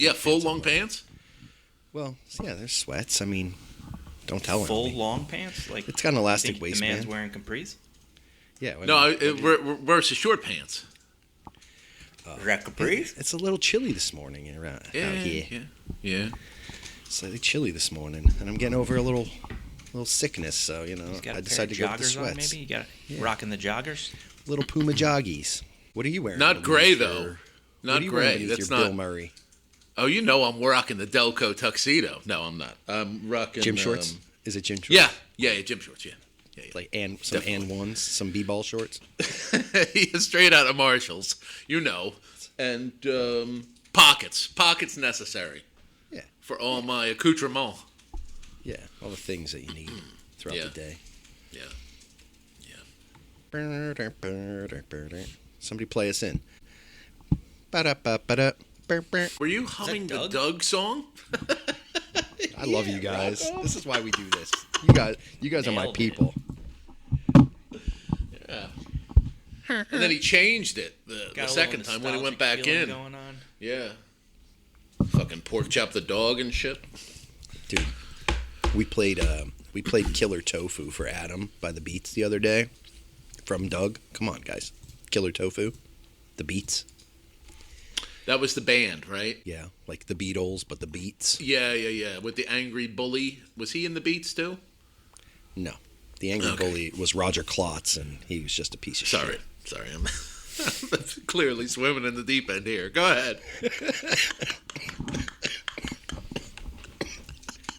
Yeah, full long pants? Well, yeah, there's sweats. I mean, don't tell Full anyone. long pants? Like It's got an elastic think waistband. The man's wearing capris? Yeah. I No, mean, versus short pants. Is that capris? it's a little chilly this morning out here. Yeah. Slightly chilly this morning, and I'm getting over a little sickness. So I decided to go with the sweats. On, maybe you got rocking the joggers. Little Puma joggies. What are you wearing? Not gray though. Not gray. That's not Bill Murray. Oh, I'm rocking the Delco tuxedo. No, I'm not. I'm rocking Gym shorts. Is it gym shorts? Yeah, gym shorts. Yeah. Like some ones, some b-ball shorts. Straight out of Marshalls, and pockets necessary. Yeah. For all my accoutrement. Yeah, all the things that you need throughout the day. Yeah. Somebody play us in. Ba-da-ba-ba-da. Were you humming the Doug song? I love you guys. This is why we do this. You guys are my people. Yeah. And then he changed it the second time when he went back in. Going on. Yeah. Fucking pork chop the dog and shit. Dude, we played Killer Tofu for Adam by the Beats the other day. From Doug. Come on, guys. Killer Tofu. The Beats. That was the band, right? Yeah, like the Beatles, but the Beats. Yeah. With the Angry Bully. Was he in the Beats too? No. The Angry Bully was Roger Klotz, and he was just a piece of shit. Sorry, I'm clearly swimming in the deep end here. Go ahead.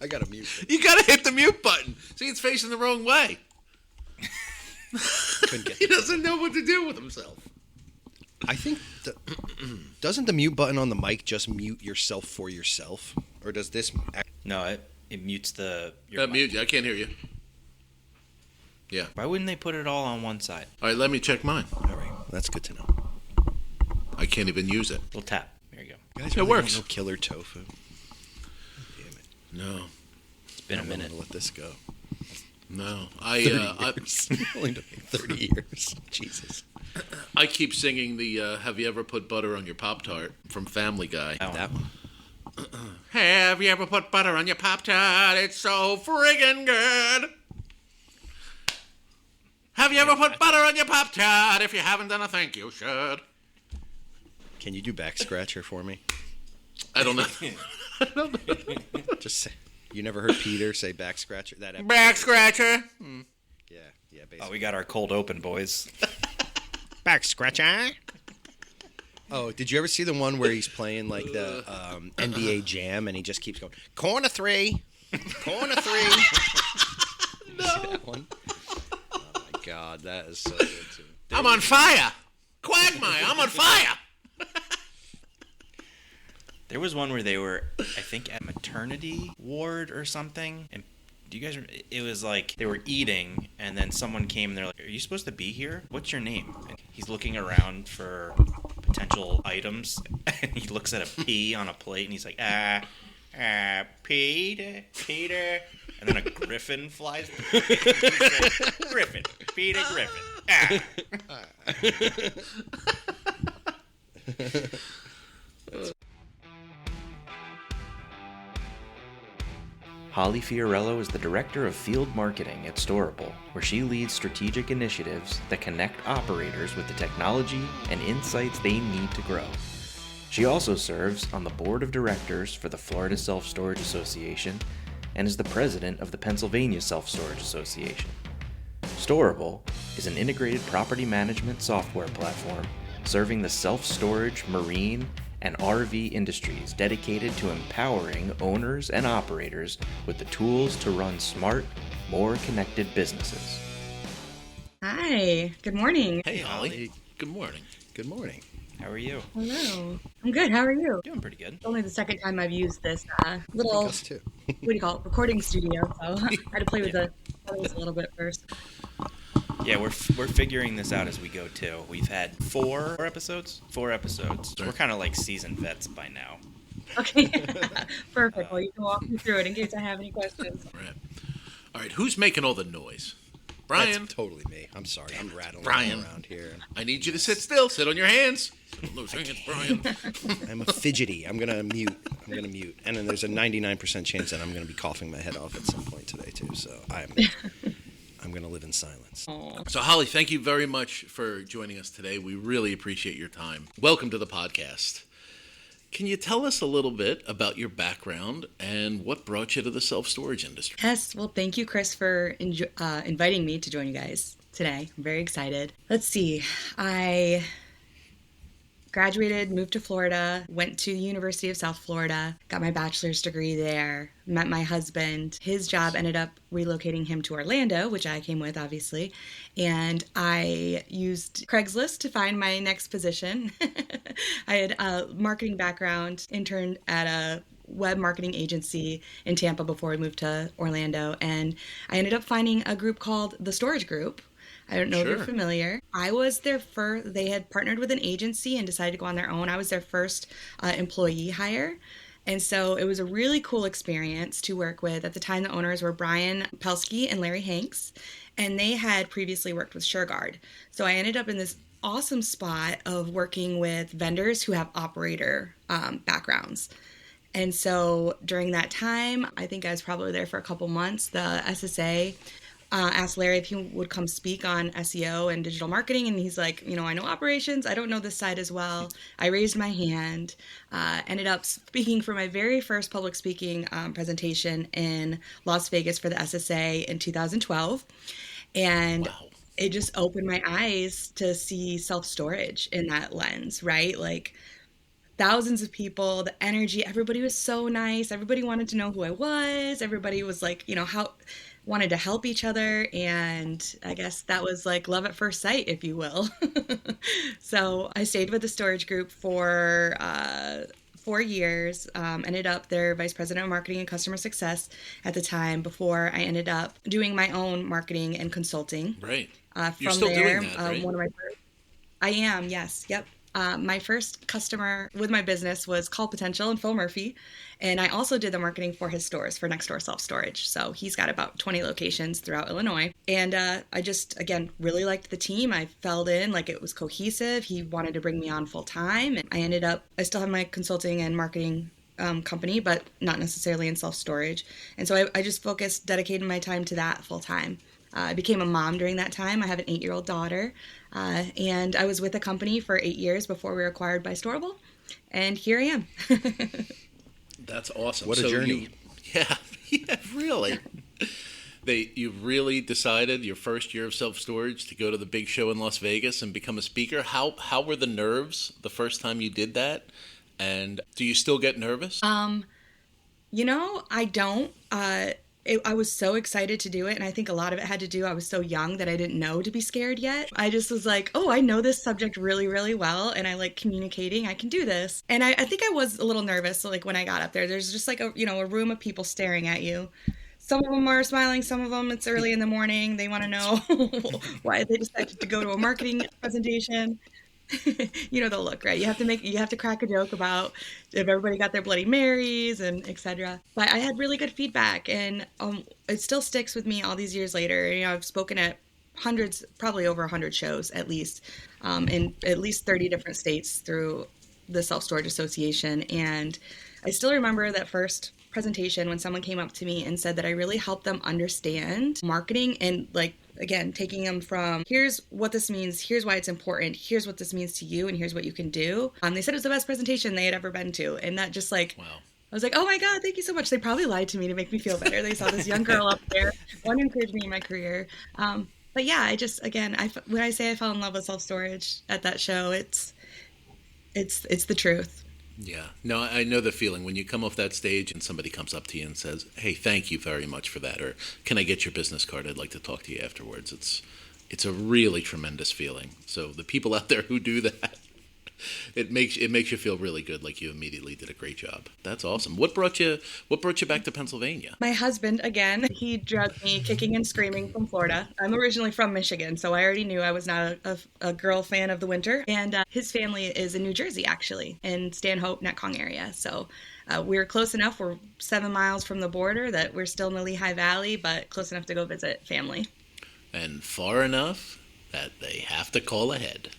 I got to mute. You got to hit the mute button. See, it's facing the wrong way. He doesn't know what to do with himself. I think doesn't the mute button on the mic just mute yourself for yourself, or does this? No, it mutes mute. I can't hear you. Yeah. Why wouldn't they put it all on one side? All right, let me check mine. All right, that's good to know. I can't even use it. Little tap. There you go. Guys, it works. No Killer Tofu. Damn it. No. It's been a minute. I'm gonna let this go. No, 30 years. Only took me 30 years. Jesus. I keep singing the "Have you ever put butter on your Pop-Tart" from Family Guy. That one. Have you ever put butter on your Pop-Tart? It's so friggin' good. Have you ever put butter on your Pop-Tart? If you haven't done, I think you should. Can you do back scratcher for me? I don't know. Just say. You never heard Peter say back scratcher? That episode? Back scratcher. Yeah, basically. Oh, we got our cold open, boys. Back scratcher. Oh, did you ever see the one where he's playing like the NBA Jam and he just keeps going, corner three. No. See that one? Oh my God, that is so good too. I'm on fire. Quagmire, I'm on fire. There was one where they were, I think, at maternity ward or something. And do you guys? It was like they were eating, and then someone came and they're like, "Are you supposed to be here? What's your name?" And he's looking around for potential items, and he looks at a pea on a plate, and he's like, Peter. And then a griffin flies. Griffin, Peter Griffin. Holly Fiorello is the Director of Field Marketing at Storable, where she leads strategic initiatives that connect operators with the technology and insights they need to grow. She also serves on the Board of Directors for the Florida Self-Storage Association and is the President of the Pennsylvania Self-Storage Association. Storable is an integrated property management software platform serving the self-storage, marine, and RV industries dedicated to empowering owners and operators with the tools to run smart, more connected businesses. Hi, good morning. Hey, Holly. Good morning. Good morning. How are you? Hello. I'm good. How are you? Doing pretty good. It's only the second time I've used this little, Us too. what do you call it, recording studio. So I had to play with the settings a little bit first. Yeah, we're figuring this out as we go too. We've had four episodes. We're kind of like seasoned vets by now. Okay, perfect. Well, you can walk me through it in case I have any questions. All right. Who's making all the noise? Brian, That's totally me. I'm sorry. I'm rattling Brian. around here. I need you to sit still. Sit on your hands. Sit on those hands, Brian. I'm a fidgety. I'm gonna mute. And then there's a 99% chance that I'm gonna be coughing my head off at some point today too. So I'm gonna live in silence. So, Holly, thank you very much for joining us today. We really appreciate your time. Welcome to the podcast. Can you tell us a little bit about your background and what brought you to the self-storage industry? Yes, well, thank you, Chris, for inviting me to join you guys today. I'm very excited. Let's see. I graduated, moved to Florida, went to the University of South Florida, got my bachelor's degree there, met my husband. His job ended up relocating him to Orlando, which I came with, obviously, and I used Craigslist to find my next position. I had a marketing background, interned at a web marketing agency in Tampa before I moved to Orlando, and I ended up finding a group called The Storage Group. I don't know if you're familiar. I was their first, they had partnered with an agency and decided to go on their own. I was their first employee hire. And so it was a really cool experience to work with. At the time, the owners were Brian Pelsky and Larry Hanks, and they had previously worked with SureGuard. So I ended up in this awesome spot of working with vendors who have operator backgrounds. And so during that time, I think I was probably there for a couple months, the SSA asked Larry if he would come speak on SEO and digital marketing. And he's like, I know operations. I don't know this side as well. I raised my hand, ended up speaking for my very first public speaking presentation in Las Vegas for the SSA in 2012. And Wow. It just opened my eyes to see self-storage in that lens, right? Like, thousands of people, the energy, everybody was so nice. Everybody wanted to know who I was. Everybody was like, wanted to help each other. And I guess that was like love at first sight, if you will. So I stayed with the storage group for 4 years, ended up their vice president of marketing and customer success at the time before I ended up doing my own marketing and consulting. Right. From You're still there, doing that, right? one of my first, I am, yes, yep. My first customer with my business was Call Potential and Phil Murphy. And I also did the marketing for his stores, for Next Door Self Storage. So he's got about 20 locations throughout Illinois. And I just, again, really liked the team. I fell in, like it was cohesive. He wanted to bring me on full time. And I still have my consulting and marketing company, but not necessarily in self storage. And so I just dedicated my time to that full time. I became a mom during that time. I have an 8-year-old daughter, and I was with the company for 8 years before we were acquired by Storable, and here I am. That's awesome. What a journey. Yeah, really. You really decided your first year of self-storage to go to the big show in Las Vegas and become a speaker. How were the nerves the first time you did that? And do you still get nervous? I don't. I was so excited to do it, and I think a lot of it had to do, I was so young that I didn't know to be scared yet. I just was like, oh, I know this subject really, really well, and I like communicating, I can do this. And I think I was a little nervous, so like when I got up there, there's just like a room of people staring at you. Some of them are smiling, some of them it's early in the morning, they want to know why they decided to go to a marketing presentation. The look, right? You have to crack a joke about if everybody got their Bloody Marys and etc. But I had really good feedback, and it still sticks with me all these years later. I've spoken at hundreds, probably over 100 shows at least, in at least 30 different states through the Self Storage Association. And I still remember that first presentation when someone came up to me and said that I really helped them understand marketing and again, taking them from here's what this means, here's why it's important, here's what this means to you, and here's what you can do. They said it was the best presentation they had ever been to. And that just wow. I was like, oh my God, thank you so much. They probably lied to me to make me feel better. They saw this young girl up there, wanted to encourage me in my career. But yeah, when I say I fell in love with self-storage at that show, it's the truth. Yeah. No, I know the feeling when you come off that stage and somebody comes up to you and says, hey, thank you very much for that. Or can I get your business card? I'd like to talk to you afterwards. It's a really tremendous feeling. So the people out there who do that, it makes you feel really good, like you immediately did a great job. That's awesome. What brought you back to Pennsylvania? My husband, again, he dragged me kicking and screaming from Florida. I'm originally from Michigan, so I already knew I was not a girl fan of the winter. And his family is in New Jersey, actually, in Stanhope, Netcong area. So we're close enough. We're 7 miles from the border that we're still in the Lehigh Valley, but close enough to go visit family. and far enough that they have to call ahead.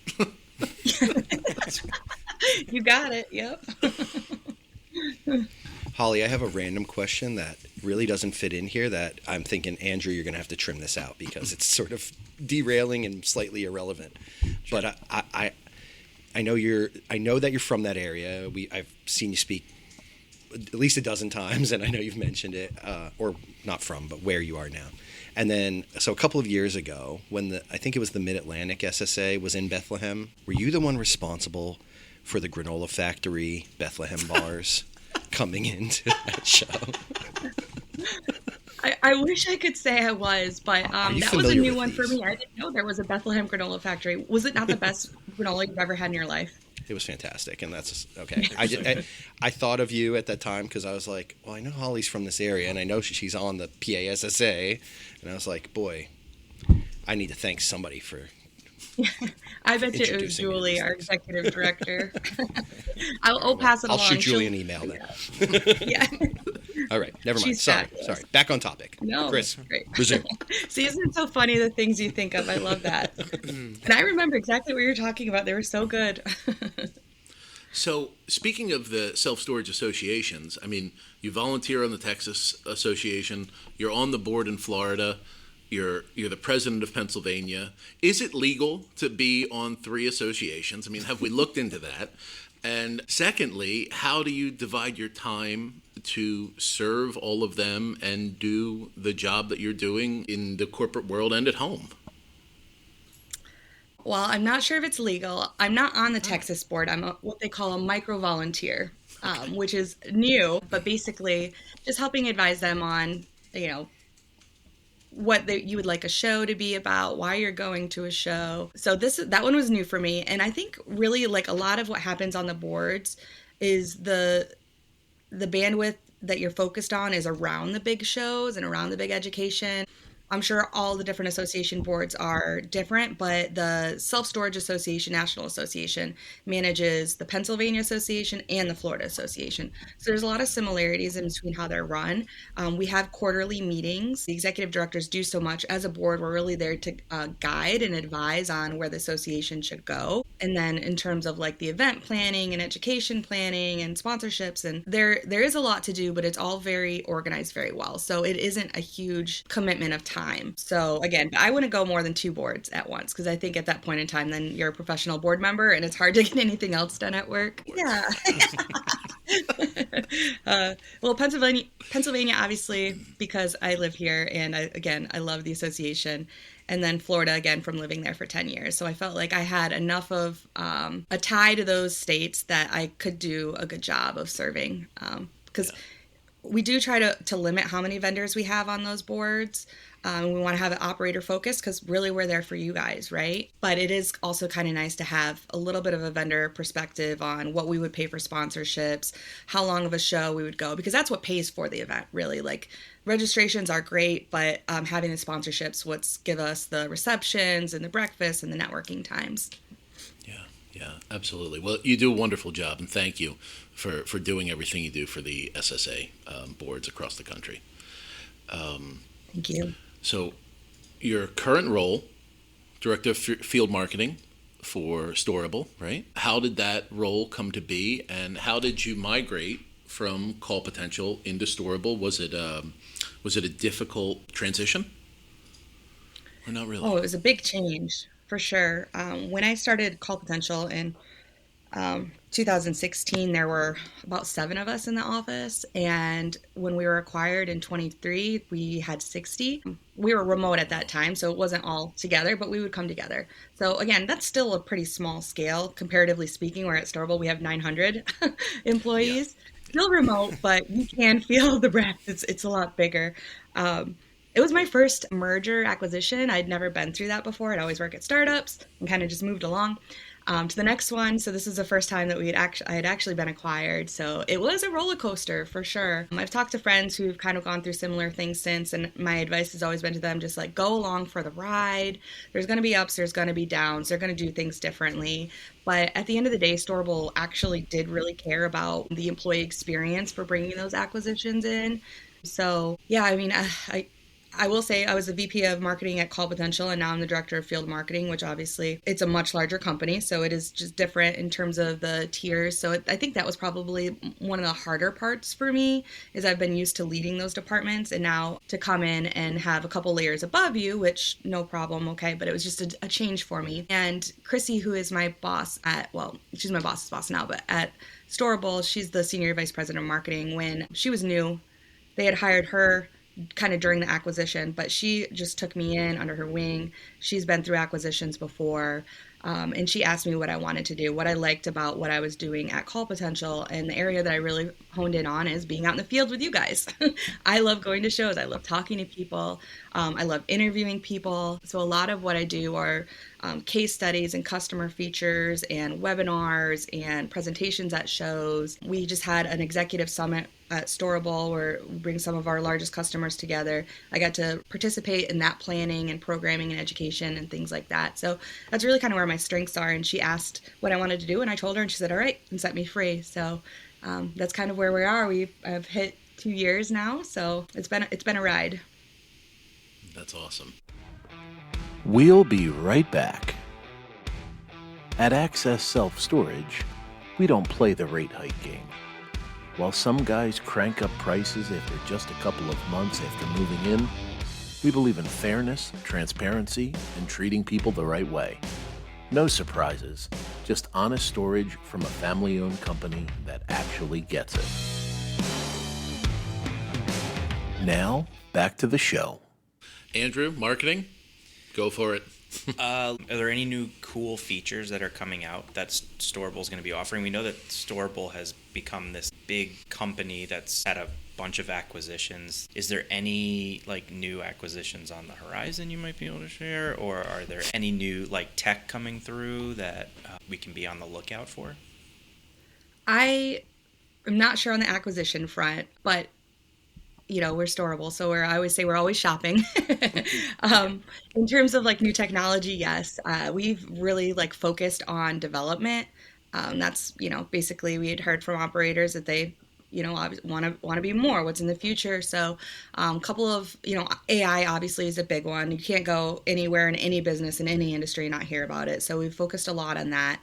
You got it. Yep. Holly, I have a random question that really doesn't fit in here that I'm thinking, Andrew, you're going to have to trim this out because it's sort of derailing and slightly irrelevant. Sure. But I know that you're from that area. I've seen you speak at least a dozen times, and I know you've mentioned it, or not from, but where you are now. And then, so a couple of years ago, when I think it was the Mid-Atlantic SSA was in Bethlehem, were you the one responsible for the granola factory Bethlehem bars coming into that show? I wish I could say I was, but that was a new one for me. I didn't know there was a Bethlehem granola factory. Was it not the best granola you've ever had in your life? It was fantastic, and that's okay. I thought of you at that time because I was like, well, I know Holly's from this area, and I know she's on the PASSA, and I was like, boy, I need to thank somebody for. I bet you it was Julie, our executive director. I'll pass it along. I'll shoot Julie an email then. Yeah. All right, never mind. Sorry. Back on topic. No, Chris, great. Resume. See, isn't it so funny the things you think of? I love that. And I remember exactly what you're talking about. They were so good. So, speaking of the self-storage associations, I mean, you volunteer on the Texas Association, you're on the board in Florida, you're the president of Pennsylvania. Is it legal to be on 3 associations? I mean, have we looked into that? And secondly, how do you divide your time to serve all of them and do the job that you're doing in the corporate world and at home? Well, I'm not sure if it's legal. I'm not on the Texas board. I'm what they call a micro volunteer, which is new, but basically just helping advise them on, what you would like a show to be about, why you're going to a show. So that one was new for me. And I think really like a lot of what happens on the boards is the bandwidth that you're focused on is around the big shows and around the big education. I'm sure all the different association boards are different, but the Self-Storage Association, National Association, manages the Pennsylvania Association and the Florida Association. So there's a lot of similarities in between how they're run. We have quarterly meetings. The executive directors do so much. As a board, we're really there to guide and advise on where the association should go. And then in terms of like the event planning and education planning and sponsorships, and there is a lot to do, but it's all very organized very well. So it isn't a huge commitment of time. So again, I wouldn't go more than 2 boards at once because I think at that point in time, then you're a professional board member and it's hard to get anything else done at work. Yeah. Well, Pennsylvania, obviously, because I live here and I love the association. And then Florida, again, from living there for 10 years. So I felt like I had enough of a tie to those states that I could do a good job of serving. Because we do try to limit how many vendors we have on those boards. We want to have it operator focused because really we're there for you guys, right? But it is also kind of nice to have a little bit of a vendor perspective on what we would pay for sponsorships, how long of a show we would go, because that's what pays for the event, really. Like registrations are great, but having the sponsorships, what's give us the receptions and the breakfast and the networking times. Yeah, absolutely. Well, you do a wonderful job, and thank you for doing everything you do for the SSA boards across the country. Thank you. So your current role, Director of Field Marketing for Storable, right? How did that role come to be, and how did you migrate from Call Potential into Storable? Was it a difficult transition? Or not really? Oh, it was a big change, for sure. When I started Call Potential in 2016, there were about 7 of us in the office, and when we were acquired in 23, we had 60. We were remote at that time, so it wasn't all together, but we would come together. So again, that's still a pretty small scale, comparatively speaking. Where at Storable, we have 900 employees. Yeah. Still remote, but you can feel the breath. It's a lot bigger. It was my first merger acquisition. I'd never been through that before. I'd always worked at startups and kind of just moved along. To the next one. So this is the first time that I had actually been acquired. So it was a roller coaster for sure. I've talked to friends who've kind of gone through similar things since, and my advice has always been to them, just like go along for the ride. There's going to be ups, there's going to be downs. They're going to do things differently. But at the end of the day, Storable actually did really care about the employee experience for bringing those acquisitions in. So yeah, I mean, I will say I was the VP of marketing at Call Potential, and now I'm the director of field marketing, which obviously it's a much larger company. So it is just different in terms of the tiers. So I think that was probably one of the harder parts for me, is I've been used to leading those departments, and now to come in and have a couple layers above you, which no problem. Okay. But it was just a change for me. And Chrissy, who is my boss she's my boss's boss now, but at Storable, she's the senior vice president of marketing. When she was new, they had hired her kind of during the acquisition, but she just took me in under her wing. She's been through acquisitions before. And she asked me what I wanted to do, what I liked about what I was doing at Call Potential. And the area that I really honed in on is being out in the field with you guys. I love going to shows. I love talking to people. I love interviewing people. So a lot of what I do are case studies and customer features and webinars and presentations at shows. We just had an executive summit at Storable where we bring some of our largest customers together. I got to participate in that planning and programming and education and things like that. So that's really kind of where my strengths are. And she asked what I wanted to do, and I told her, and she said, all right, and set me free. So that's kind of where we are. I've hit 2 years now, so it's been a ride. That's awesome. We'll be right back. At Access Self Storage, we don't play the rate hike game. While some guys crank up prices after just a couple of months after moving in, we believe in fairness, transparency, and treating people the right way. No surprises, just honest storage from a family-owned company that actually gets it. Now, back to the show. Andrew, marketing? Go for it. Are there any new cool features that are coming out that Storable is going to be offering? We know that Storable has become this big company that's had a bunch of acquisitions. Is there any new acquisitions on the horizon you might be able to share, or are there any new tech coming through that we can be on the lookout for? I am not sure on the acquisition front, but we're Storable, so I always say we're always shopping. In terms of like new technology, yes, we've really like focused on development. That's basically we had heard from operators that they want to be more. What's in the future? So, a couple of AI obviously is a big one. You can't go anywhere in any business in any industry and not hear about it. So we've focused a lot on that.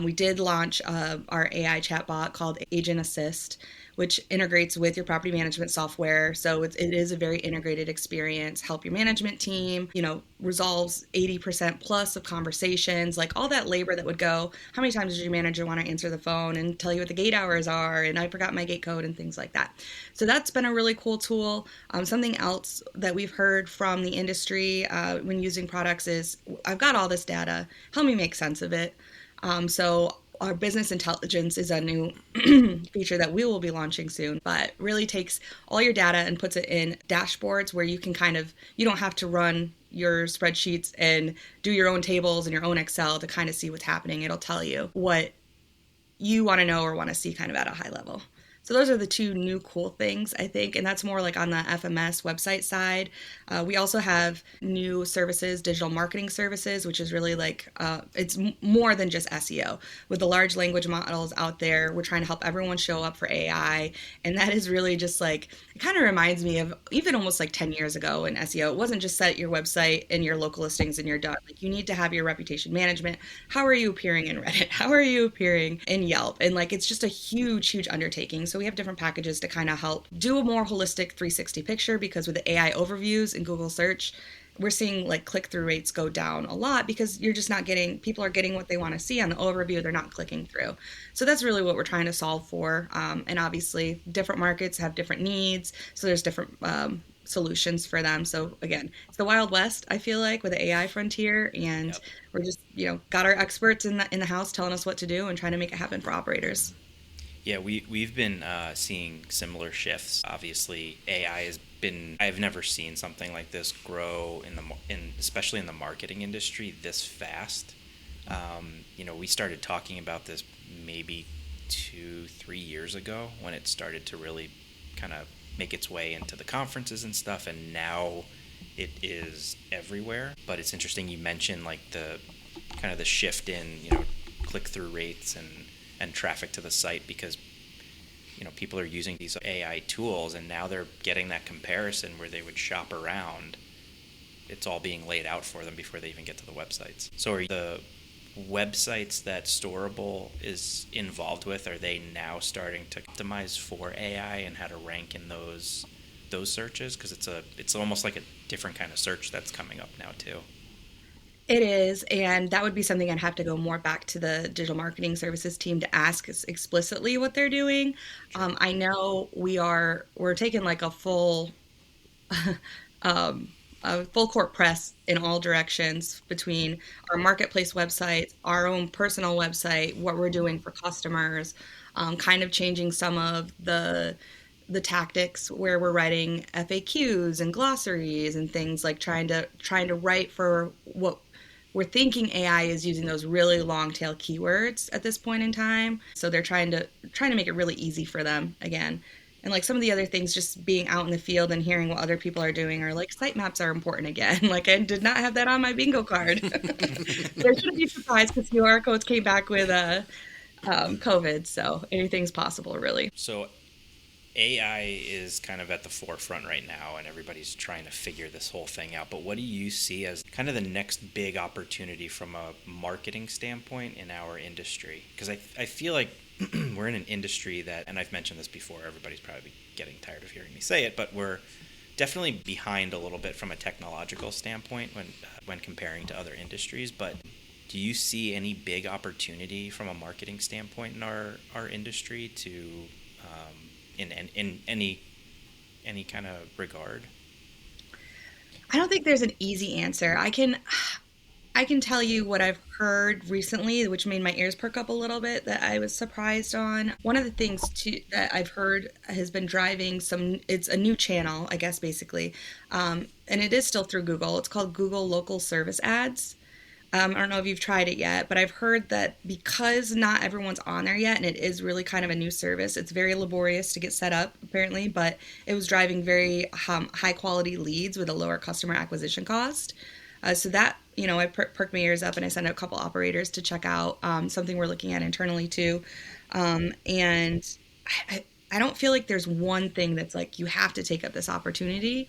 We did launch our AI chatbot called Agent Assist, which integrates with your property management software. So it is a very integrated experience. Help your management team, resolves 80% plus of conversations, like all that labor that would go. How many times does your manager want to answer the phone and tell you what the gate hours are? And I forgot my gate code and things like that. So that's been a really cool tool. Something else that we've heard from the industry when using products is, I've got all this data. Help me make sense of it. So our business intelligence is a new feature that we will be launching soon, but really takes all your data and puts it in dashboards where you can you don't have to run your spreadsheets and do your own tables and your own Excel to kind of see what's happening. It'll tell you what you want to know or want to see kind of at a high level. So those are the two new cool things, I think, and that's more like on the FMS website side. We also have new services, digital marketing services, which is really it's more than just SEO. With the large language models out there, we're trying to help everyone show up for AI, and that is really just it kind of reminds me of even almost 10 years ago in SEO. It wasn't just set your website and your local listings and you're done. You need to have your reputation management. How are you appearing in Reddit? How are you appearing in Yelp? And it's just a huge, huge undertaking. So we have different packages to kind of help do a more holistic 360 picture, because with the AI overviews in Google search, we're seeing click-through rates go down a lot because you're just not getting, people are getting what they want to see on the overview. They're not clicking through. So that's really what we're trying to solve for. And obviously different markets have different needs. So there's different solutions for them. So again, it's the Wild West, I feel like, with the AI frontier, and yep. We're just, got our experts in the house telling us what to do and trying to make it happen for operators. Yeah, we've been seeing similar shifts. Obviously, AI has been, I've never seen something like this grow especially in the marketing industry this fast. We started talking about this maybe 2-3 years ago when it started to really kind of make its way into the conferences and stuff, and now it is everywhere. But it's interesting you mentioned the kind of the shift in click-through rates and traffic to the site, because people are using these AI tools, and now they're getting that comparison where they would shop around. It's all being laid out for them before they even get to the websites. So are the websites that Storable is involved with, are they now starting to optimize for AI and how to rank in those searches? Because it's almost like a different kind of search that's coming up now too. It is, and that would be something I'd have to go more back to the digital marketing services team to ask explicitly what they're doing. I know we're taking like a full court press in all directions between our marketplace websites, our own personal website, what we're doing for customers, kind of changing some of the tactics where we're writing FAQs and glossaries and things, like trying to write for what we're thinking AI is using, those really long tail keywords at this point in time. So they're trying to make it really easy for them again. And like some of the other things, just being out in the field and hearing what other people are doing, are like sitemaps are important again. Like I did not have that on my bingo card. There shouldn't be surprised because QR codes came back with COVID. So anything's possible, really. So AI is kind of at the forefront right now, and everybody's trying to figure this whole thing out. But what do you see as kind of the next big opportunity from a marketing standpoint in our industry? Because I feel like we're in an industry that, and I've mentioned this before, everybody's probably getting tired of hearing me say it, but we're definitely behind a little bit from a technological standpoint when comparing to other industries. But do you see any big opportunity from a marketing standpoint in our industry to in any kind of regard? I don't think there's an easy answer. I can tell you what I've heard recently, which made my ears perk up a little bit, that I was surprised on. One of the things that I've heard has been driving it's a new channel, I guess, basically. And it is still through Google. It's called Google Local Service Ads. I don't know if you've tried it yet, but I've heard that because not everyone's on there yet, and it is really kind of a new service, it's very laborious to get set up, apparently, but it was driving very high quality leads with a lower customer acquisition cost. So that, I perked my ears up, and I sent a couple operators to check out, something we're looking at internally too. And I don't feel like there's one thing that's like, you have to take up this opportunity.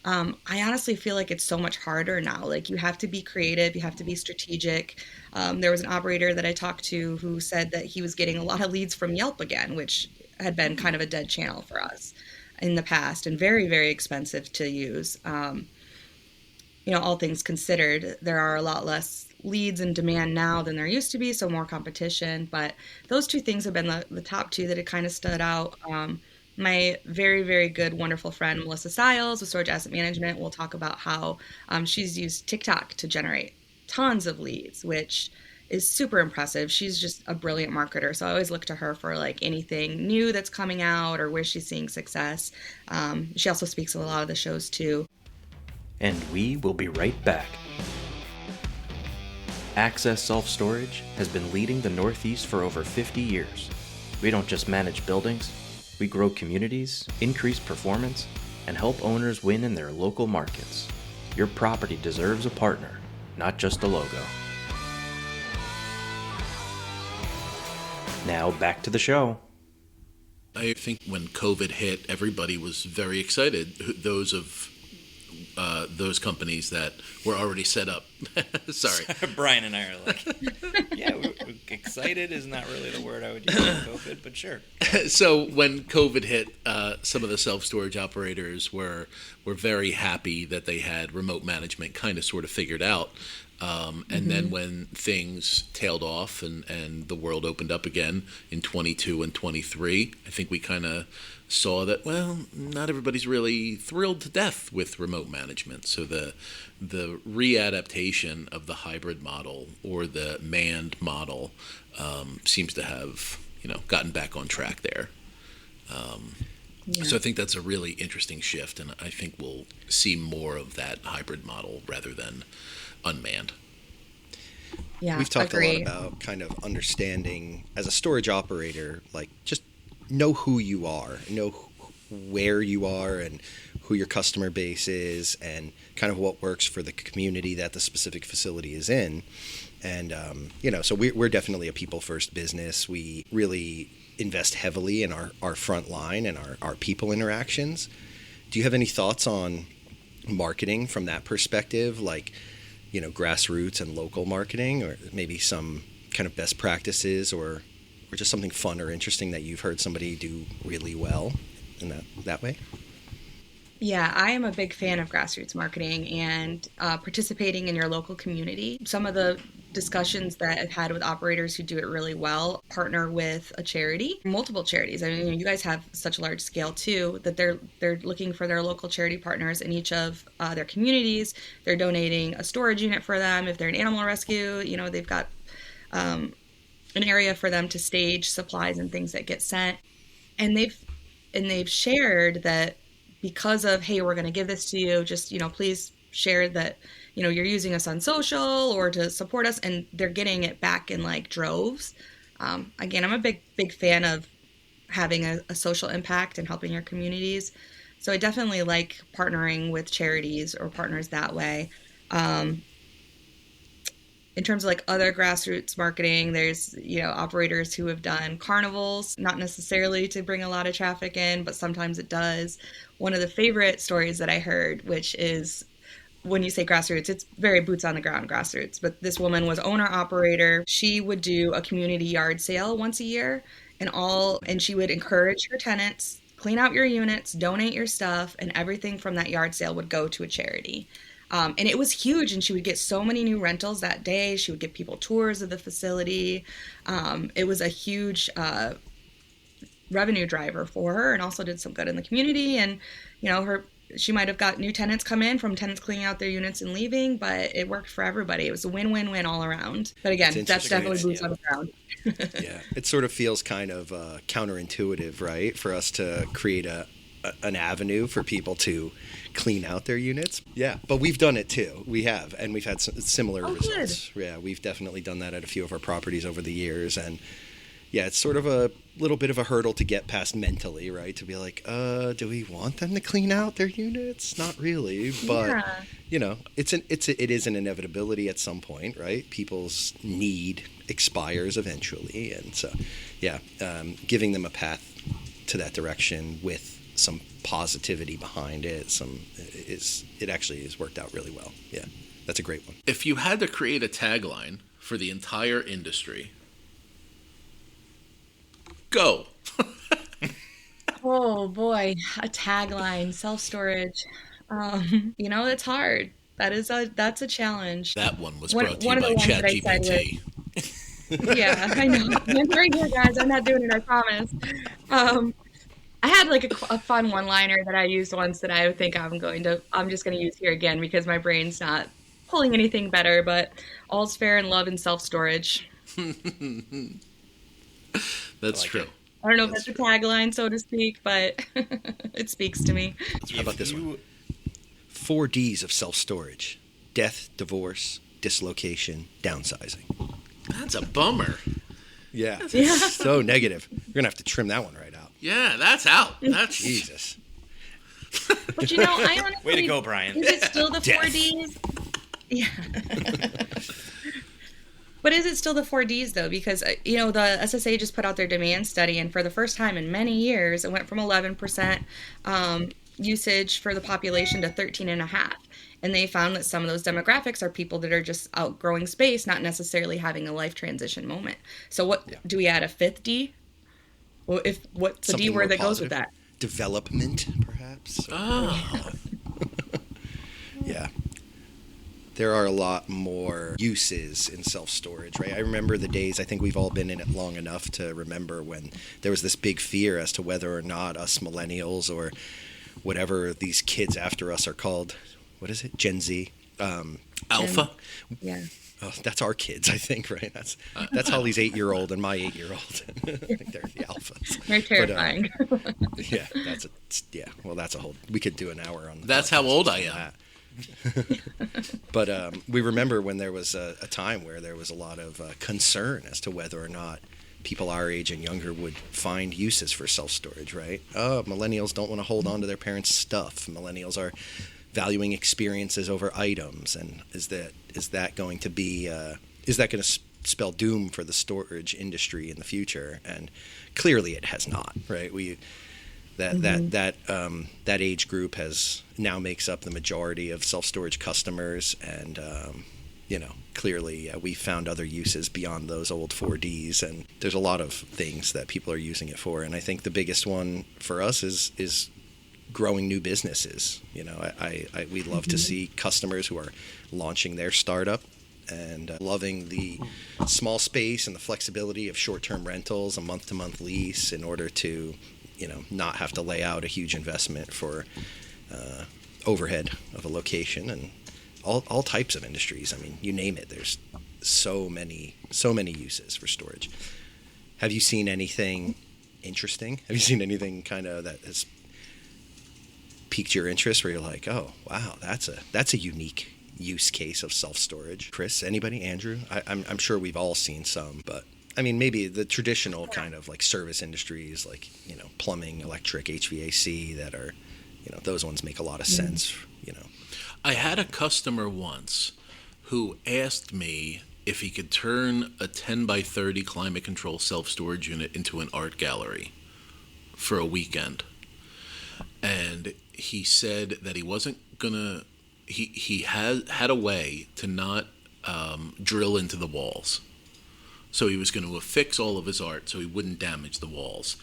I honestly feel like it's so much harder now. Like, you have to be creative, you have to be strategic. There was an operator that I talked to who said that he was getting a lot of leads from Yelp again, which had been kind of a dead channel for us in the past and very, very expensive to use. All things considered, there are a lot less leads and demand now than there used to be, so more competition. But those two things have been the top two that had kind of stood out. My very, very good, wonderful friend, Melissa Stiles with Storage Asset Management, will talk about how she's used TikTok to generate tons of leads, which is super impressive. She's just a brilliant marketer. So I always look to her for like anything new that's coming out or where she's seeing success. She also speaks at a lot of the shows too. And we will be right back. Access Self-Storage has been leading the Northeast for over 50 years. We don't just manage buildings. We grow communities, increase performance, and help owners win in their local markets. Your property deserves a partner, not just a logo. Now back to the show. I think when COVID hit, everybody was very excited. Those companies that were already set up. Sorry. Brian and I are like, yeah, excited is not really the word I would use for COVID, but sure. So when COVID hit, some of the self-storage operators were very happy that they had remote management kind of sort of figured out. And then when things tailed off and the world opened up again in 22 and 23, I think we kind of saw that, well, not everybody's really thrilled to death with remote management. So the readaptation of the hybrid model or the manned model seems to have, gotten back on track there. So I think that's a really interesting shift, and I think we'll see more of that hybrid model rather than unmanned. Yeah, we've talked agree. a lot about kind of understanding as a storage operator, like just know who you are, know where you are and who your customer base is and kind of what works for the community that the specific facility is in. And, so we're definitely a people first business. We really invest heavily in our front line and our people interactions. Do you have any thoughts on marketing from that perspective, like, grassroots and local marketing, or maybe some kind of best practices or just something fun or interesting that you've heard somebody do really well in that way? Yeah, I am a big fan of grassroots marketing and participating in your local community. Some of the discussions that I've had with operators who do it really well partner with a charity, multiple charities. I mean, you guys have such a large scale too that they're looking for their local charity partners in each of their communities. They're donating a storage unit for them. If they're an animal rescue, they've got an area for them to stage supplies and things that get sent. And they've shared that because of, hey, we're going to give this to you, just, please share that, you're using us on social or to support us, and they're getting it back in like droves. Again, I'm a big fan of having a social impact and helping your communities. So I definitely like partnering with charities or partners that way. In terms of like other grassroots marketing, there's, operators who have done carnivals, not necessarily to bring a lot of traffic in, but sometimes it does. One of the favorite stories that I heard, which is, when you say grassroots, it's very boots on the ground grassroots, but this woman was owner operator. She would do a community yard sale once a year and she would encourage her tenants, clean out your units, donate your stuff, and everything from that yard sale would go to a charity. And it was huge, and she would get so many new rentals that day. She would give people tours of the facility. It was a huge revenue driver for her, and also did some good in the community. And, she might have got new tenants come in from tenants cleaning out their units and leaving, but it worked for everybody. It was a win-win-win all around. But again, that's definitely boots on the ground. Yeah, it sort of feels kind of counterintuitive, right, for us to create an avenue for people to clean out their units. Yeah, but we've done it too. We have, and we've had similar results. Good. Yeah, we've definitely done that at a few of our properties over the years, and yeah, it's sort of a little bit of a hurdle to get past mentally, right? To be like, do we want them to clean out their units? Not really, but it is an inevitability at some point, right? People's need expires eventually, and so giving them a path to that direction with some positivity behind it, it actually has worked out really well. Yeah, that's a great one. If you had to create a tagline for the entire industry, go. Oh boy, a tagline, self-storage. It's hard. That's a challenge. That one was brought to you by ChatGPT. Yeah, I know. I'm right here, guys. I'm not doing it, I promise. I had like a fun one-liner that I used once that I think I'm just going to use here again because my brain's not pulling anything better, but all's fair in love and self-storage. That's true. I don't know if that's a tagline, so to speak, but it speaks to me. How about this one? 4 Ds of self-storage: death, divorce, dislocation, downsizing. That's a bummer. Yeah. It's so negative. You're going to have to trim that one right out. Yeah, that's out. That's Jesus. But I honestly... Way to go, Brian. Is it still the 4 Ds? Yeah. But is it still the 4 Ds, though? Because, the SSA just put out their demand study, and for the first time in many years, it went from 11% usage for the population to 13.5%. And they found that some of those demographics are people that are just outgrowing space, not necessarily having a life transition moment. So do we add a 5th D? Well, what's the D word that goes with that? Development, perhaps. Oh. Yeah. There are a lot more uses in self-storage, right? I remember the days, I think we've all been in it long enough to remember when there was this big fear as to whether or not us millennials or whatever these kids after us are called, what is it? Gen Z? Alpha? Yeah. Oh, that's our kids, I think, right? That's Holly's 8-year-old and my 8-year-old. I think they're the alphas. They're terrifying. Well, that's a whole, we could do an hour on that. That's how old I am. But we remember when there was a time where there was a lot of concern as to whether or not people our age and younger would find uses for self-storage, right? Oh, millennials don't want to hold on to their parents' stuff. Millennials are valuing experiences over items, and is that going to spell doom for the storage industry in the future, and clearly it has not. Right? That age group now makes up the majority of self-storage customers, and clearly we found other uses beyond those old 4Ds, and there's a lot of things that people are using it for. And I think the biggest one for us is growing new businesses. We love to see customers who are launching their startup and loving the small space and the flexibility of short-term rentals, a month-to-month lease, in order to not have to lay out a huge investment for overhead of a location, and all types of industries. I mean, you name it. There's so many uses for storage. Have you seen anything interesting? Have you seen anything kind of that has piqued your interest where you're like, oh, wow, that's a unique use case of self-storage? Chris, anybody? Andrew? I'm sure we've all seen some, but I mean, maybe the traditional kind of like service industries, like, plumbing, electric, HVAC, that are, those ones make a lot of sense, I had a customer once who asked me if he could turn a 10 by 30 climate control self-storage unit into an art gallery for a weekend. And he said that he wasn't gonna, he had a way to not drill into the walls. So he was going to affix all of his art so he wouldn't damage the walls.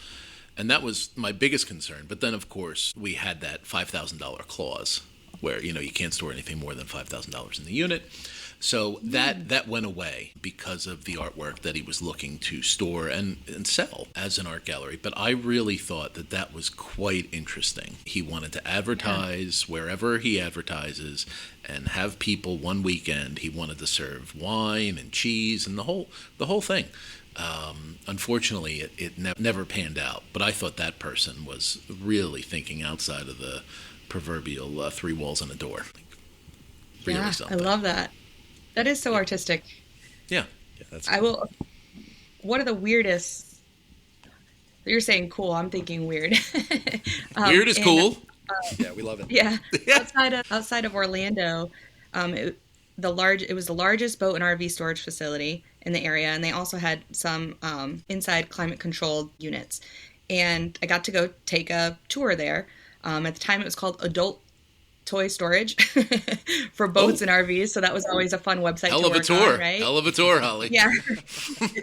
And that was my biggest concern. But then, of course, we had that $5,000 clause where, you can't store anything more than $5,000 in the unit. So that went away because of the artwork that he was looking to store and sell as an art gallery. But I really thought that was quite interesting. He wanted to advertise wherever he advertises and have people one weekend. He wanted to serve wine and cheese and the whole thing. Unfortunately, it never panned out. But I thought that person was really thinking outside of the proverbial three walls and a door. Really something. I love that. That is so artistic. Yeah. That's cool. I will. One of the weirdest. You're saying cool. I'm thinking weird. Weird is cool. Yeah, we love it. Yeah. Outside of Orlando, it was the largest boat and RV storage facility in the area, and they also had some inside climate controlled units. And I got to go take a tour there. At the time, it was called Adult Toy Storage for boats and RVs. So that was always a fun website to work on, right? Hell of a tour, Holly. Yeah.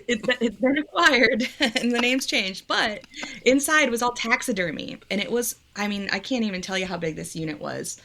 It's been acquired and the name's changed. But inside was all taxidermy. And it was, I can't even tell you how big this unit was.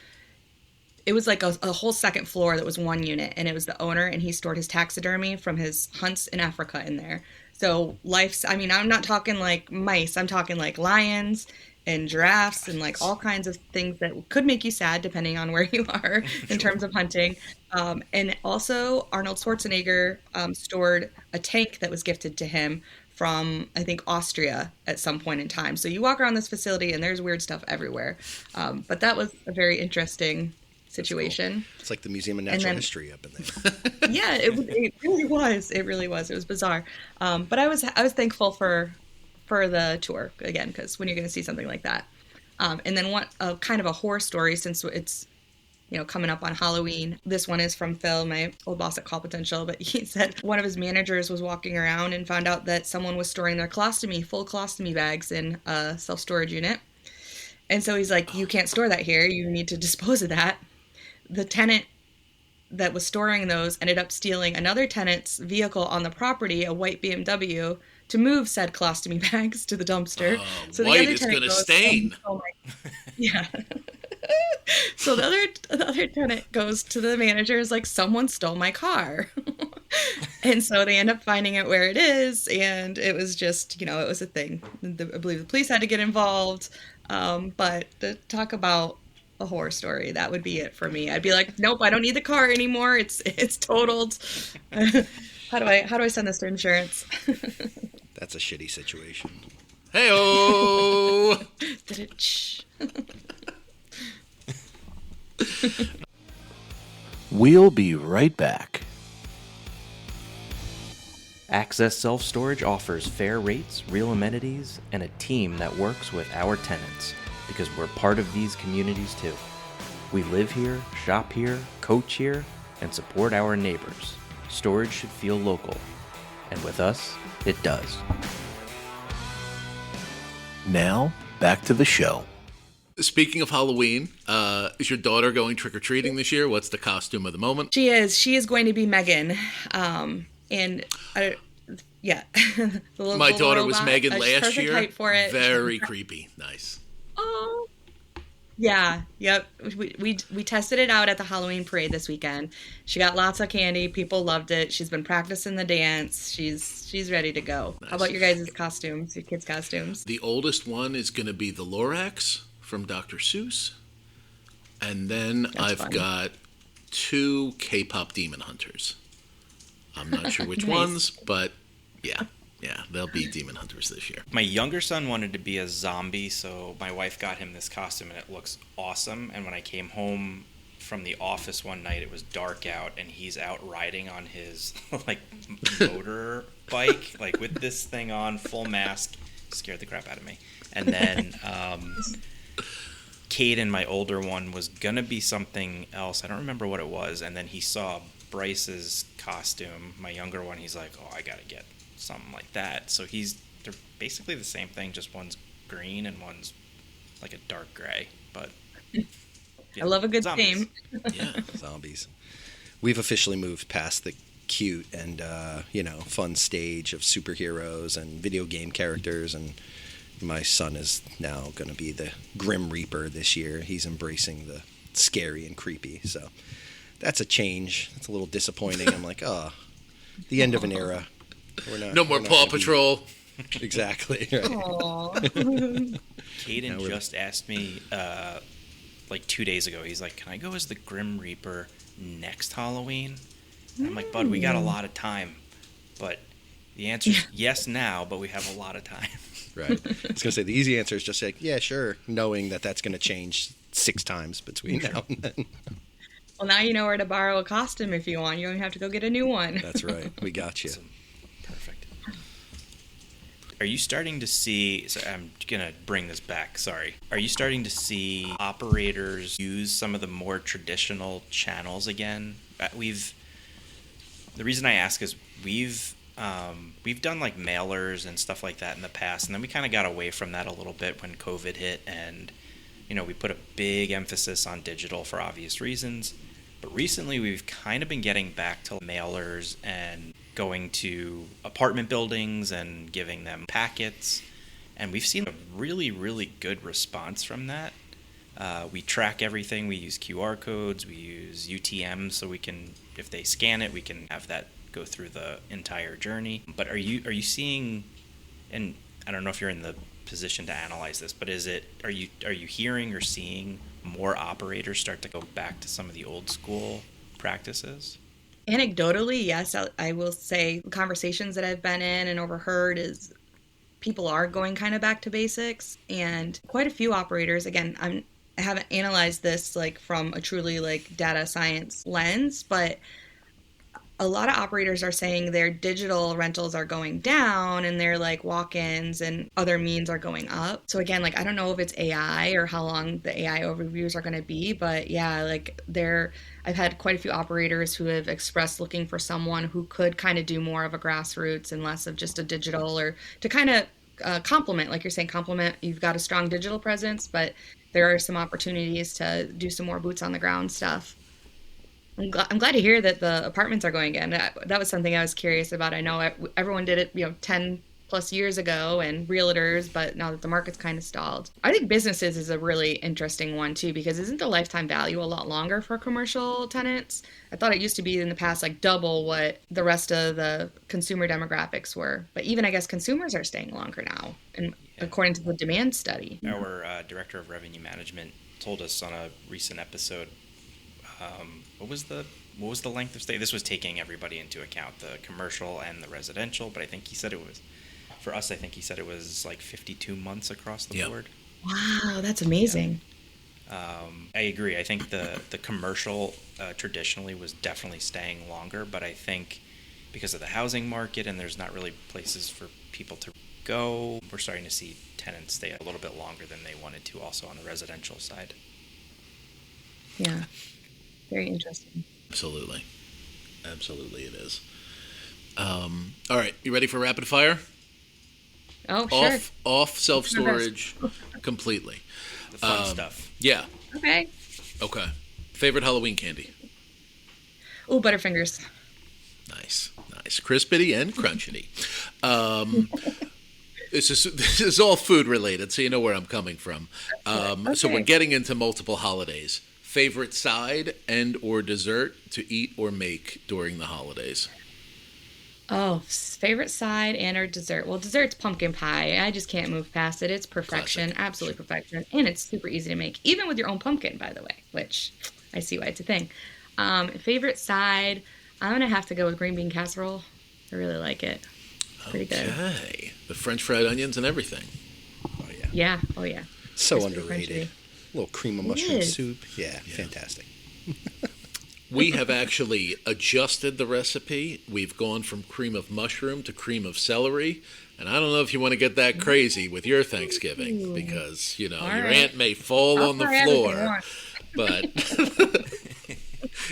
It was like a whole second floor that was one unit. And it was the owner, and he stored his taxidermy from his hunts in Africa in there. So I'm not talking like mice. I'm talking like lions and giraffes and like all kinds of things that could make you sad depending on where you are in terms of hunting. And also Arnold Schwarzenegger stored a tank that was gifted to him from, I think, Austria at some point in time. So you walk around this facility and there's weird stuff everywhere. But that was a very interesting situation. Cool. It's like the Museum of Natural History up in there. Yeah, it really was. It really was. It was bizarre. But I was thankful for the tour again, because when you're going to see something like that. And then kind of a horror story, since it's coming up on Halloween. This one is from Phil, my old boss at Call Potential, but he said one of his managers was walking around and found out that someone was storing their full colostomy bags in a self-storage unit. And so he's like, you can't store that here. You need to dispose of that. The tenant that was storing those ended up stealing another tenant's vehicle on the property, a white BMW, to move said colostomy bags to the dumpster. So white is going to stain. Yeah. So the other tenant goes to the manager, is like, someone stole my car. And so they end up finding out where it is, and it was just, it was a thing. I believe the police had to get involved. But to talk about a horror story, that would be it for me. I'd be like, nope, I don't need the car anymore. It's totaled. How do I send this to insurance? That's a shitty situation. Hey-oh! We'll be right back. Access Self-Storage offers fair rates, real amenities, and a team that works with our tenants, because we're part of these communities too. We live here, shop here, coach here, and support our neighbors. Storage should feel local. And with us, it does. Now, back to the show. Speaking of Halloween, is your daughter going trick-or-treating this year? What's the costume of the moment? She is. She is going to be Megan. And yeah. My daughter was Megan last year. Height for it. Very creepy. Nice. Oh. Yeah. Yep. We tested it out at the Halloween parade this weekend. She got lots of candy. People loved it. She's been practicing the dance. She's ready to go. Nice. How about your guys' costumes? Your kids' costumes? The oldest one is going to be the Lorax from Dr. Seuss. And then I've got 2 K-pop demon hunters. I'm not sure which Nice. ones, but yeah, they'll be demon hunters this year. My younger son wanted to be a zombie, so my wife got him this costume, and it looks awesome. And when I came home from the office one night, it was dark out, and he's out riding on his like motor bike, like with this thing on, full mask. Scared the crap out of me. And then Caden, my older one, was gonna be something else. I don't remember what it was. And then he saw Bryce's costume, my younger one. He's like, "Oh, I gotta get something like that." So they're basically the same thing, just one's green and one's like a dark gray. But I love a good zombies. theme. Yeah. Zombies. We've officially moved past the cute and fun stage of superheroes and video game characters, and my son is now going to be the Grim Reaper this year. He's embracing the scary and creepy, so that's a change. It's a little disappointing. I'm like, the end of an era. No more Paw Patrol. Exactly. Right. Caden just asked me like 2 days ago. He's like, "Can I go as the Grim Reaper next Halloween?" And I'm like, "Bud, we got a lot of time." But the answer is yes now, but we have a lot of time. Right. I was going to say, the easy answer is just like, yeah, sure, knowing that that's going to change 6 times between now and then. Well, now you know where to borrow a costume if you want. You don't have to go get a new one. That's right. We got you. Awesome. Perfect. Are you starting to see, so I'm going to bring this back, sorry. Are you starting to see operators use some of the more traditional channels again? The reason I ask is we've done like mailers and stuff like that in the past, and then we kind of got away from that a little bit when COVID hit, and we put a big emphasis on digital for obvious reasons. But recently we've kind of been getting back to mailers and going to apartment buildings and giving them packets, and we've seen a really, really good response from that. We track everything. We use QR codes. We use UTM, so we can, if they scan it, we can have that go through the entire journey. But are you seeing, and I don't know if you're in the position to analyze this, but are you hearing or seeing more operators start to go back to some of the old school practices? Anecdotally, yes, I will say conversations that I've been in and overheard is people are going kind of back to basics, and quite a few operators, again, I haven't analyzed this like from a truly like data science lens, but a lot of operators are saying their digital rentals are going down and their like walk-ins and other means are going up. So again, like I don't know if it's AI or how long the AI overviews are going to be, but yeah, like I've had quite a few operators who have expressed looking for someone who could kind of do more of a grassroots and less of just a digital, or to kind of complement, like you're saying, complement. You've got a strong digital presence, but there are some opportunities to do some more boots on the ground stuff. I'm glad to hear that the apartments are going again. That was something I was curious about. I know everyone did it, 10 plus years ago, and realtors, but now that the market's kind of stalled. I think businesses is a really interesting one too, because isn't the lifetime value a lot longer for commercial tenants? I thought it used to be in the past like double what the rest of the consumer demographics were. But even I guess consumers are staying longer now, and according to the demand study. Our director of revenue management told us on a recent episode, what was the length of stay? This was taking everybody into account, the commercial and the residential, but I think he said it was, for us, I think he said it was like 52 months across the board. Wow, that's amazing. I agree. I think the commercial traditionally was definitely staying longer, but I think because of the housing market and there's not really places for people to go, we're starting to see tenants stay a little bit longer than they wanted to also on the residential side. Yeah. Very interesting. Absolutely it is. All right, you ready for rapid fire? Oh, sure. Off self-storage completely. The fun stuff. Yeah. Okay. Okay. Favorite Halloween candy? Oh, Butterfingers. Nice. Crispity and crunchity. This is all food related, so you know where I'm coming from. Okay. So we're getting into multiple holidays. Favorite side and or dessert to eat or make during the holidays? Oh, favorite side and or dessert. Well, dessert's pumpkin pie. I just can't move past it. It's perfection, Classic. absolute perfection, and it's super easy to make, even with your own pumpkin, by the way. Which I see why it's a thing. Favorite side, I'm gonna have to go with green bean casserole. I really like it. Pretty good. Okay. The French fried onions and everything. Oh yeah. Yeah. Oh yeah. So Crispy, underrated. crunchy. A little cream of It mushroom is. soup. Yeah, fantastic. We have actually adjusted the recipe. We've gone from cream of mushroom to cream of celery. And I don't know if you want to get that crazy with your Thanksgiving because, you know, All your right. aunt may fall I'll on the try everything floor. once. But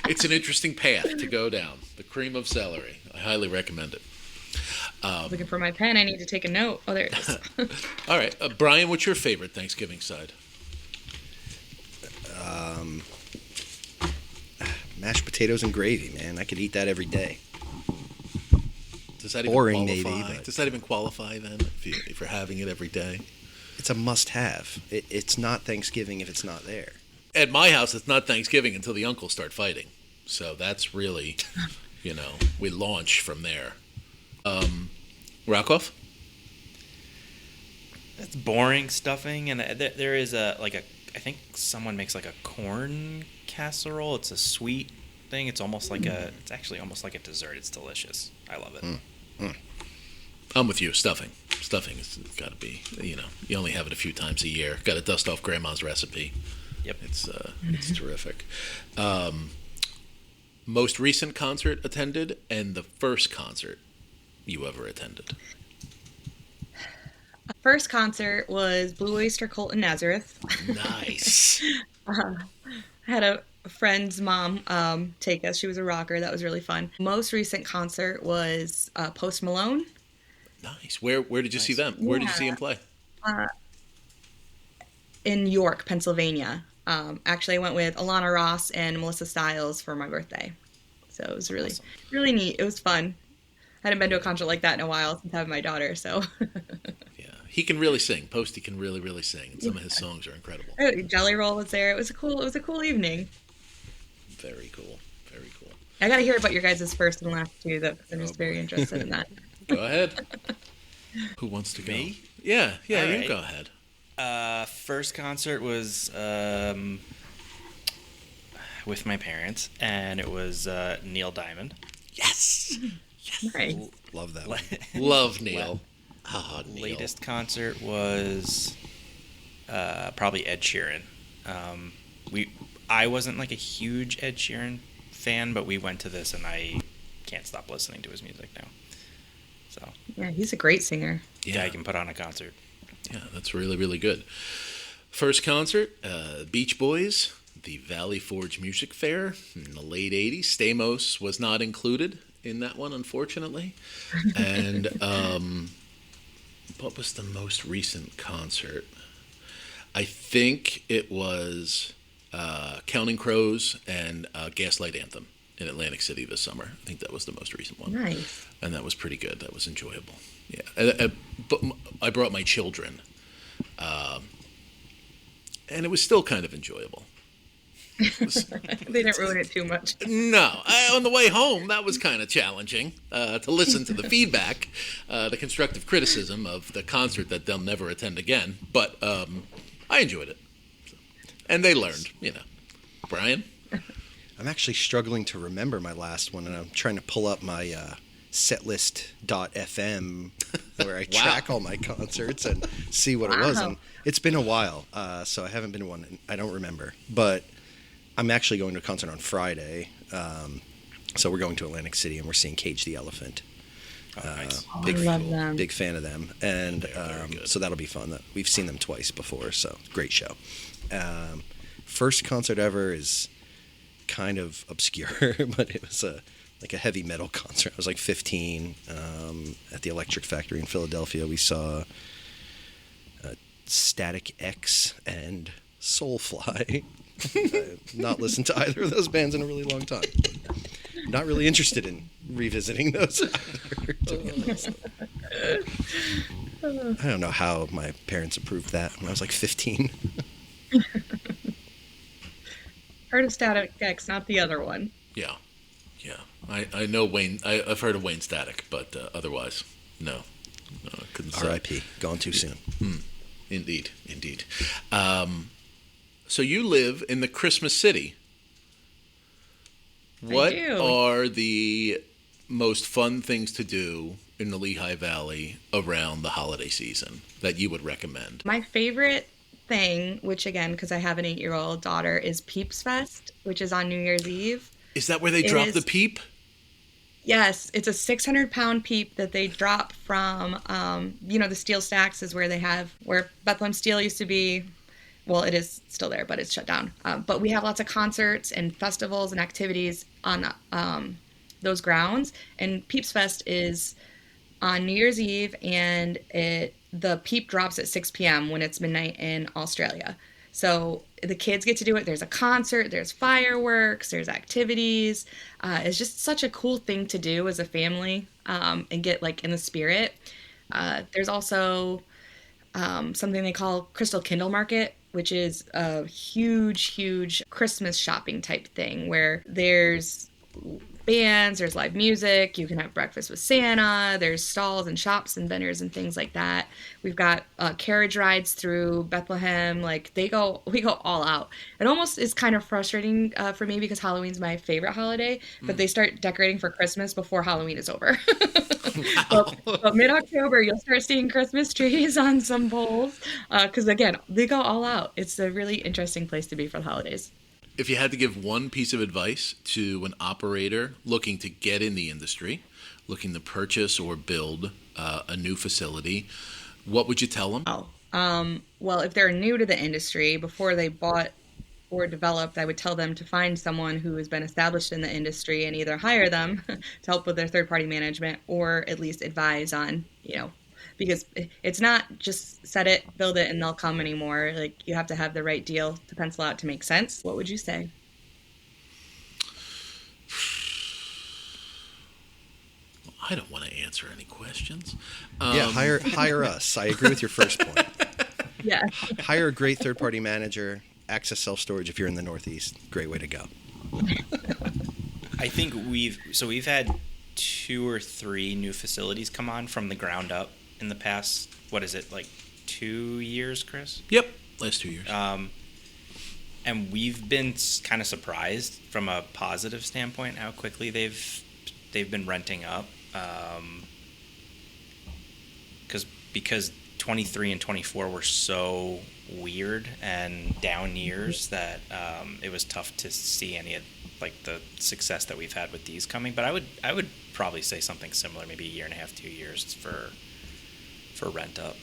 it's an interesting path to go down. The cream of celery. I highly recommend it. Looking for my pen. I need to take a note. Oh, there it is. All right. Brian, what's your favorite Thanksgiving side? Mashed potatoes and gravy, man. I could eat that every day. Does that even Boring, qualify? maybe, but- Does that even qualify then if you're having it every day? It's a must-have. It's not Thanksgiving if it's not there. At my house, it's not Thanksgiving until the uncles start fighting. So that's really, we launch from there. Rockoff? It's boring stuffing, and there is I think someone makes like a corn casserole. It's a sweet thing. It's actually almost like a dessert. It's delicious. I love it. I'm with you. Stuffing has got to be, you only have it a few times a year. Got to dust off grandma's recipe. Yep. It's terrific. Most recent concert attended and the first concert you ever attended. First concert was Blue Oyster Cult in Nazareth. Nice. I had a friend's mom take us. She was a rocker. That was really fun. Most recent concert was Post Malone. Nice. Where did you see them? Where did you see him play? In York, Pennsylvania. Actually, I went with Alana Ross and Melissa Stiles for my birthday. So it was really, Awesome. really neat. It was fun. I hadn't been to a concert like that in a while since having my daughter. So Yeah. He can really sing. Posty can really, really sing. And some of his songs are incredible. Jelly Roll was there. It was a cool evening. Very cool. Very cool. I got to hear about your guys' first and last two, though, 'cause I'm just very interested in that. Go ahead. Who wants to go? Me? Yeah, All you right. go ahead. First concert was with my parents, and it was Neil Diamond. Yes. Nice. Love that one. Love Neil. Neil. Latest concert was probably Ed Sheeran. I wasn't like a huge Ed Sheeran fan, but we went to this, and I can't stop listening to his music now. So Yeah, he's a great singer. yeah, I can put on a concert. Yeah, that's really, really good. First concert, Beach Boys, the Valley Forge Music Fair in the late 80s. Stamos was not included in that one, unfortunately. And what was the most recent concert? I think it was Counting Crows and Gaslight Anthem in Atlantic City this summer. I think that was the most recent one. Nice. And that was pretty good. That was enjoyable. Yeah. But I brought my children. And it was still kind of enjoyable. They didn't ruin it too much. No. On the way home, that was kind of challenging to listen to the feedback, the constructive criticism of the concert that they'll never attend again. But I enjoyed it. And they learned, Brian? I'm actually struggling to remember my last one, and I'm trying to pull up my setlist.fm where I track all my concerts and see what it was. And it's been a while, so I haven't been to one. And I don't remember. But I'm actually going to a concert on Friday. So we're going to Atlantic City, and we're seeing Cage the Elephant. Oh, nice. Big, I love them. big fan of them. And Very good. so that'll be fun. We've seen them twice before, so great show. First concert ever is kind of obscure, but it was like a heavy metal concert. I was like 15 at the Electric Factory in Philadelphia. We saw Static X and Soulfly. I've not listened to either of those bands in a really long time. Not really interested in revisiting those either, to be honest. I don't know how my parents approved that when I was like 15. Heard of Static X, not the other one. Yeah. I know Wayne. I've heard of Wayne Static, but otherwise, no, I couldn't say. R.I.P. Gone too soon. Indeed. So you live in the Christmas City. What do. are the most fun things to do in the Lehigh Valley around the holiday season that you would recommend? My favorite thing, which again, because I have an 8-year-old daughter, is Peeps Fest, which is on New Year's Eve. Is that where they drop the peep? Yes, it's a 600-pound peep that they drop from, the steel stacks is where where Bethlehem Steel used to be. Well, it is still there, but it's shut down. But we have lots of concerts and festivals and activities on those grounds. And Peeps Fest is on New Year's Eve, and the peep drops at 6 p.m. when it's midnight in Australia. So the kids get to do it. There's a concert, there's fireworks, there's activities. It's just such a cool thing to do as a family and get like in the spirit. There's also something they call Crystal Kindle Market, which is a huge Christmas shopping type thing where there's bands, there's live music, you can have breakfast with Santa, there's stalls and shops and vendors and things like that. We've got carriage rides through Bethlehem. Like we go all out. It almost is kind of frustrating for me because Halloween's my favorite holiday, but they start decorating for Christmas before Halloween is over. But mid-October, you'll start seeing Christmas trees on some poles because, again, they go all out. It's a really interesting place to be for the holidays. If you had to give one piece of advice to an operator looking to get in the industry, looking to purchase or build a new facility, what would you tell them? Well, if they're new to the industry, before they bought or developed, I would tell them to find someone who has been established in the industry and either hire them to help with their third-party management or at least advise on, because it's not just set it, build it, and they'll come anymore. Like, you have to have the right deal to pencil out to make sense. What would you say? I don't want to answer any questions. Yeah, hire us. I agree with your first point. Yeah. Hire a great third-party manager. Access self-storage if you're in the Northeast. Great way to go. I think we've had 2 or 3 new facilities come on from the ground up in the past, what is it, like 2 years, Chris? Yep, last 2 years. And we've been kind of surprised from a positive standpoint how quickly they've been renting up. Because 23 and 24 were so weird and down years that it was tough to see any of like the success that we've had with these coming. But I would probably say something similar, maybe 1.5 to 2 years for rent up.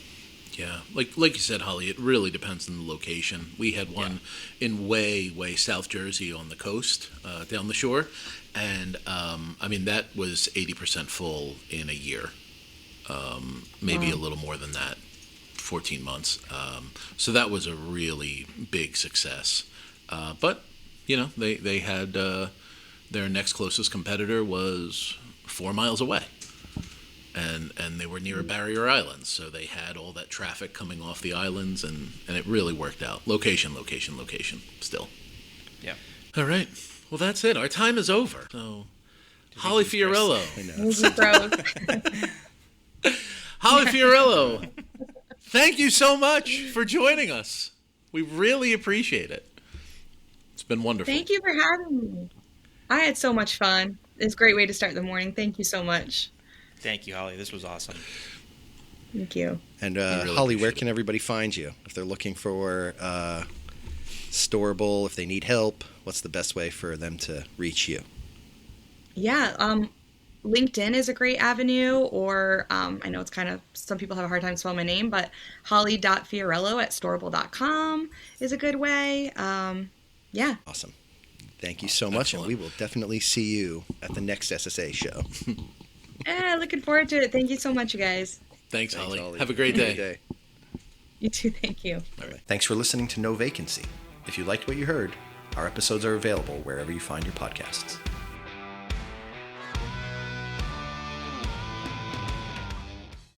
Yeah, like you said, Holly, it really depends on the location. We had one in way South Jersey on the coast, down the shore, and that was 80% full in a year, maybe a little more than that, 14 months. So that was a really big success. But they had their next closest competitor was 4 miles away. And they were near a barrier island, so they had all that traffic coming off the islands, and it really worked out. Location, still. Yeah. All right. Well, that's it. Our time is over. So, Holly Fiorello. Holly Fiorello, thank you so much for joining us. We really appreciate it. It's been wonderful. Thank you for having me. I had so much fun. It's a great way to start the morning. Thank you so much. Thank you, Holly. This was awesome. Thank you. And really Holly, where can everybody find you? If they're looking for Storable, if they need help, what's the best way for them to reach you? Yeah, LinkedIn is a great avenue, or I know it's kind of, some people have a hard time spelling my name, but holly.fiorello@storable.com is a good way. Yeah. Awesome. Thank you so much, Excellent. and we will definitely see you at the next SSA show. Yeah, looking forward to it. Thank you so much, you guys. Thanks, Holly. Have a great day. You too. Thank you. Thanks for listening to No Vacancy. If you liked what you heard, our episodes are available wherever you find your podcasts.